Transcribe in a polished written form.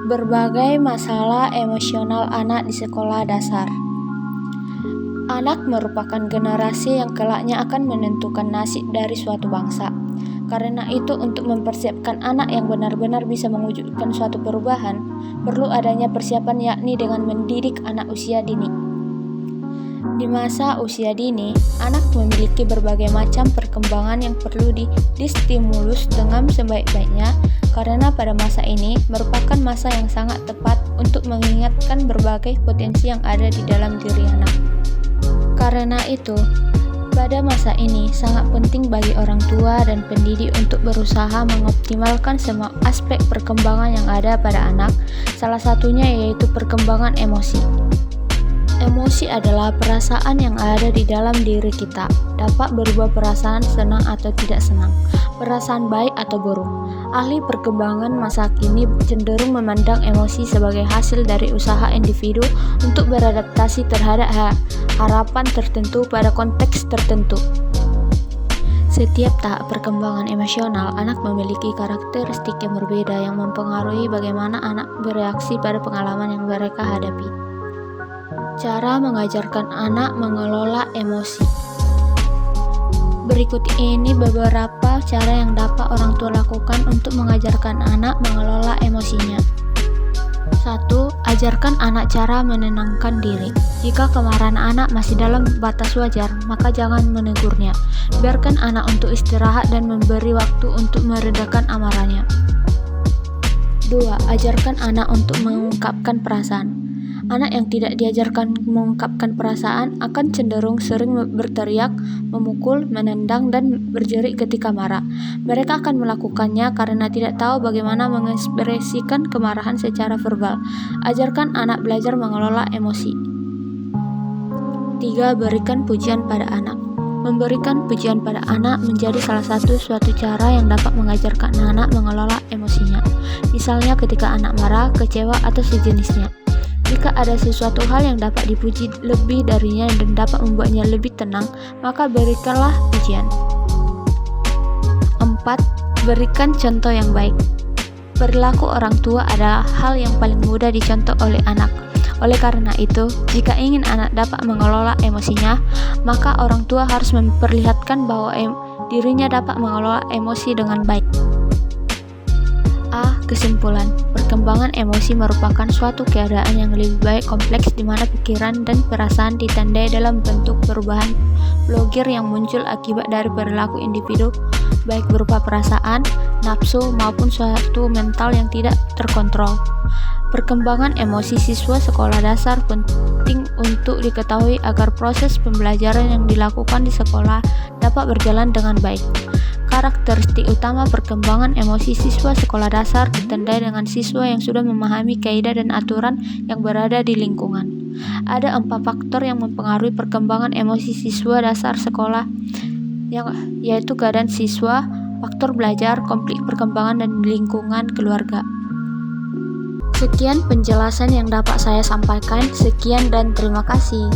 Berbagai masalah emosional anak di sekolah dasar. Anak merupakan generasi yang kelaknya akan menentukan nasib dari suatu bangsa. Karena itu, untuk mempersiapkan anak yang benar-benar bisa mewujudkan suatu perubahan, perlu adanya persiapan, yakni dengan mendidik anak usia dini. Di masa usia dini, anak memiliki berbagai macam perkembangan yang perlu distimulus dengan sebaik-baiknya, karena pada masa ini merupakan masa yang sangat tepat untuk mengingatkan berbagai potensi yang ada di dalam diri anak. Karena itu, pada masa ini sangat penting bagi orang tua dan pendidik untuk berusaha mengoptimalkan semua aspek perkembangan yang ada pada anak, salah satunya yaitu perkembangan emosi. Emosi adalah perasaan yang ada di dalam diri kita, dapat berubah perasaan senang atau tidak senang, perasaan baik atau buruk. Ahli perkembangan masa kini cenderung memandang emosi sebagai hasil dari usaha individu untuk beradaptasi terhadap harapan tertentu pada konteks tertentu. Setiap tahap perkembangan emosional anak memiliki karakteristik yang berbeda yang mempengaruhi bagaimana anak bereaksi pada pengalaman yang mereka hadapi. Cara mengajarkan anak mengelola emosi. Berikut ini beberapa cara yang dapat orang tua lakukan untuk mengajarkan anak mengelola emosinya. 1. Ajarkan anak cara menenangkan diri. Jika kemarahan anak masih dalam batas wajar, maka jangan menegurnya. Biarkan anak untuk istirahat dan memberi waktu untuk meredakan amarahnya. 2. Ajarkan anak untuk mengungkapkan perasaan. Anak yang tidak diajarkan mengungkapkan perasaan akan cenderung sering berteriak, memukul, menendang, dan berjerit ketika marah. Mereka akan melakukannya karena tidak tahu bagaimana mengekspresikan kemarahan secara verbal. Ajarkan anak belajar mengelola emosi. 3. Berikan pujian pada anak. Memberikan pujian pada anak menjadi salah suatu cara yang dapat mengajarkan anak mengelola emosinya. Misalnya ketika anak marah, kecewa, atau sejenisnya. Jika ada sesuatu hal yang dapat dipuji lebih darinya dan dapat membuatnya lebih tenang, maka berikanlah pujian. 4. Berikan contoh yang baik. Perilaku orang tua adalah hal yang paling mudah dicontoh oleh anak. Oleh karena itu, jika ingin anak dapat mengelola emosinya, maka orang tua harus memperlihatkan bahwa dirinya dapat mengelola emosi dengan baik. Kesimpulan, perkembangan emosi merupakan suatu keadaan yang lebih baik kompleks di mana pikiran dan perasaan ditandai dalam bentuk perubahan blokir yang muncul akibat dari perilaku individu, baik berupa perasaan, nafsu, maupun suatu mental yang tidak terkontrol. Perkembangan emosi siswa sekolah dasar penting untuk diketahui agar proses pembelajaran yang dilakukan di sekolah dapat berjalan dengan baik. Karakteristik utama perkembangan emosi siswa sekolah dasar ditandai dengan siswa yang sudah memahami kaidah dan aturan yang berada di lingkungan. Ada 4 faktor yang mempengaruhi perkembangan emosi siswa dasar sekolah, yaitu keadaan siswa, faktor belajar, konflik perkembangan, dan lingkungan keluarga. Sekian penjelasan yang dapat saya sampaikan. Sekian dan terima kasih.